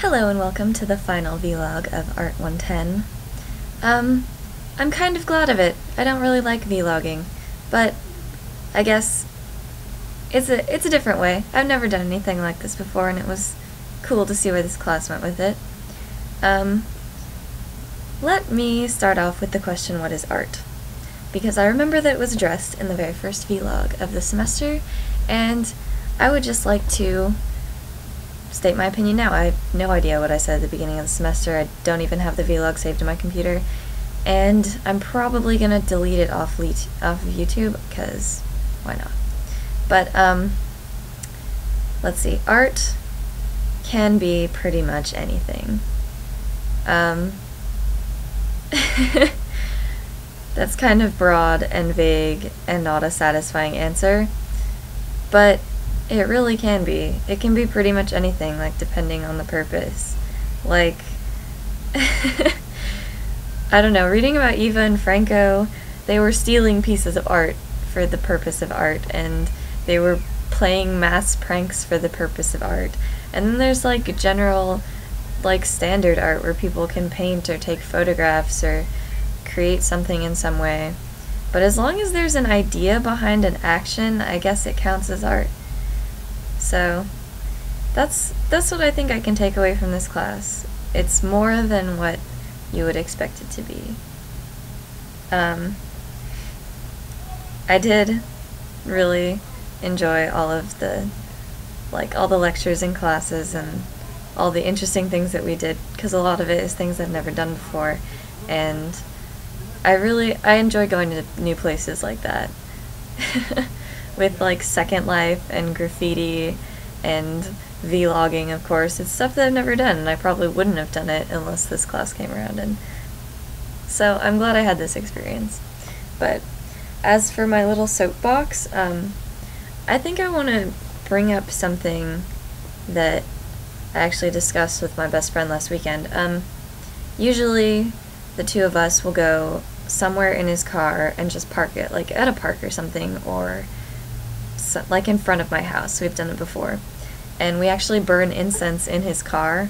Hello and welcome to the final vlog of Art 110. I'm kind of glad of it. I don't really like vlogging, but I guess it's a different way. I've never done anything like this before, and it was cool to see where this class went with it. Let me start off with the question, what is art? Because I remember that it was addressed in the very first vlog of the semester, and I would just like to state my opinion now. I have no idea what I said at the beginning of the semester. I don't even have the vlog saved in my computer, and I'm probably gonna delete it off of YouTube, because why not? But let's see. Art can be pretty much anything. That's kind of broad and vague and not a satisfying answer, but it really can be. It can be pretty much anything, like, depending on the purpose. Like, I don't know, reading about Eva and Franco, they were stealing pieces of art for the purpose of art, and they were playing mass pranks for the purpose of art. And then there's, like, general, like, standard art where people can paint or take photographs or create something in some way. But as long as there's an idea behind an action, I guess it counts as art. So that's what I think I can take away from this class. It's more than what you would expect it to be. I did really enjoy all of the, all the lectures and classes and all the interesting things that we did, because a lot of it is things I've never done before, and I enjoy going to new places like that. With, like, Second Life and graffiti and vlogging, of course. It's stuff that I've never done, and I probably wouldn't have done it unless this class came around, and so I'm glad I had this experience. But as for my little soapbox, I think I want to bring up something that I actually discussed with my best friend last weekend. Usually the two of us will go somewhere in his car and just park it, like at a park or something, or like in front of my house. We've done it before. And we actually burn incense in his car,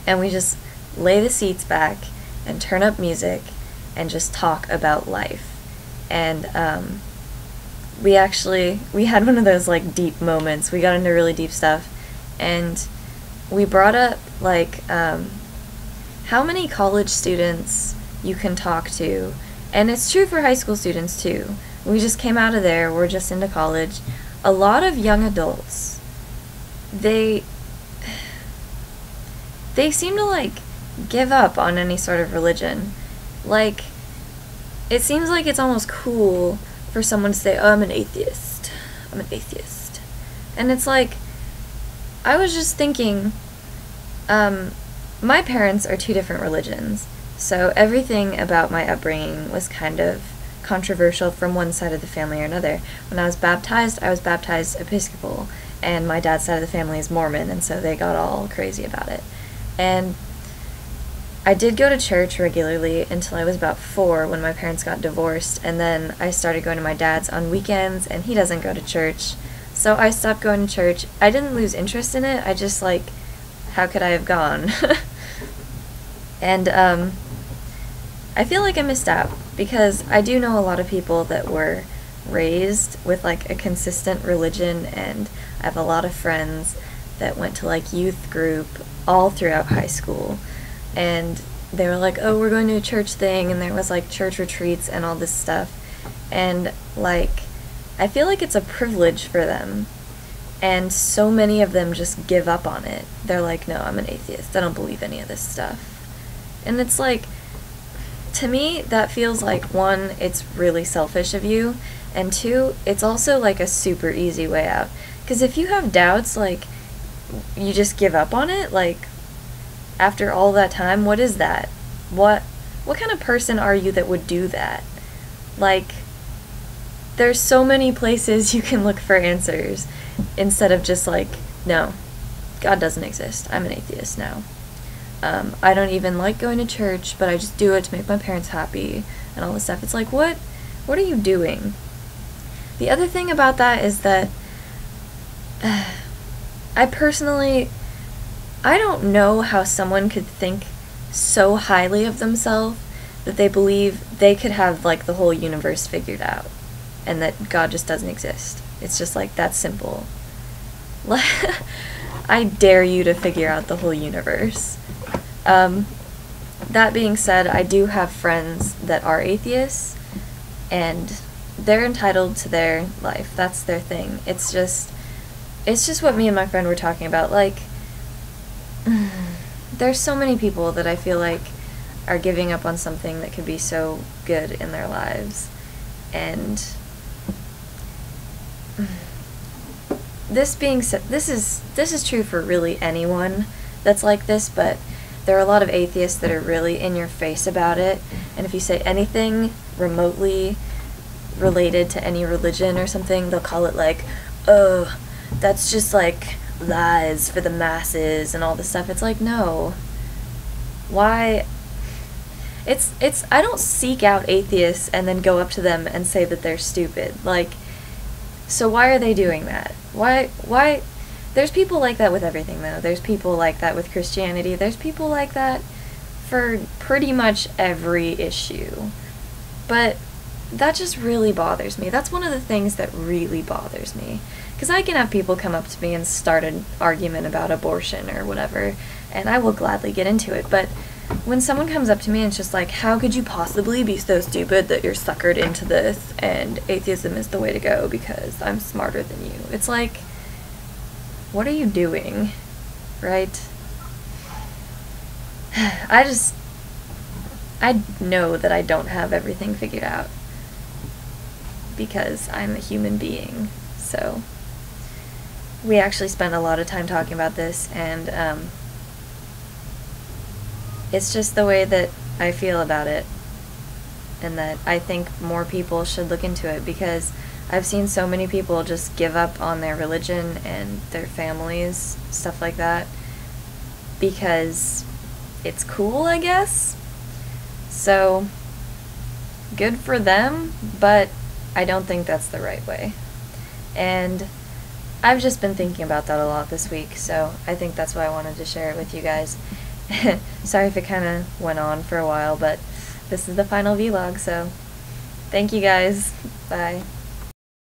and we just lay the seats back and turn up music and just talk about life. And we had one of those, like, deep moments. We got into really deep stuff, and we brought up, like, how many college students you can talk to, and it's true for high school students too. We just came out of there, we're just into college. A lot of young adults, they seem to, like, give up on any sort of religion. Like, it seems like it's almost cool for someone to say, oh, I'm an atheist. I'm an atheist. And it's like, I was just thinking, my parents are two different religions, so everything about my upbringing was kind of controversial from one side of the family or another. When I was baptized Episcopal, and my dad's side of the family is Mormon, and so they got all crazy about it. And I did go to church regularly until I was about 4, when my parents got divorced, and then I started going to my dad's on weekends, and he doesn't go to church, so I stopped going to church. I didn't lose interest in it, I just, like, how could I have gone? And I feel like I missed out, because I do know a lot of people that were raised with, like, a consistent religion, and I have a lot of friends that went to, like, youth group all throughout high school, and they were like, oh, we're going to a church thing, and there was, like, church retreats and all this stuff, and, like, I feel like it's a privilege for them, and so many of them just give up on it. They're like, no, I'm an atheist, I don't believe any of this stuff. And it's like, to me, that feels like, 1, it's really selfish of you, and 2, it's also, like, a super easy way out. Because if you have doubts, like, you just give up on it, like, after all that time, what is that? What kind of person are you that would do that? Like, there's so many places you can look for answers, instead of just like, no, God doesn't exist, I'm an atheist now. I don't even like going to church, but I just do it to make my parents happy, and all this stuff. It's like, what are you doing? The other thing about that is that I personally, I don't know how someone could think so highly of themselves that they believe they could have, like, the whole universe figured out and that God just doesn't exist. It's just like, that's simple. I dare you to figure out the whole universe. That being said, I do have friends that are atheists, and they're entitled to their life. That's their thing. It's just what me and my friend were talking about. Like, there's so many people that I feel like are giving up on something that could be so good in their lives. And this being said, this is true for really anyone that's like this, but there are a lot of atheists that are really in your face about it, and if you say anything remotely related to any religion or something, they'll call it like, oh, that's just like lies for the masses and all this stuff. It's like, no. Why? It's I don't seek out atheists and then go up to them and say that they're stupid. Like, so why are they doing that? Why? There's people like that with everything, though. There's people like that with Christianity. There's people like that for pretty much every issue. But that just really bothers me. That's one of the things that really bothers me. Because I can have people come up to me and start an argument about abortion or whatever, and I will gladly get into it. But when someone comes up to me and it's just like, how could you possibly be so stupid that you're suckered into this and atheism is the way to go because I'm smarter than you? It's like, what are you doing? Right? I know that I don't have everything figured out because I'm a human being. So we actually spent a lot of time talking about this, and it's just the way that I feel about it, and that I think more people should look into it, because I've seen so many people just give up on their religion and their families, stuff like that, because it's cool, I guess. So, good for them, but I don't think that's the right way. And I've just been thinking about that a lot this week, so I think that's why I wanted to share it with you guys. Sorry if it kind of went on for a while, but this is the final vlog, so thank you guys. Bye.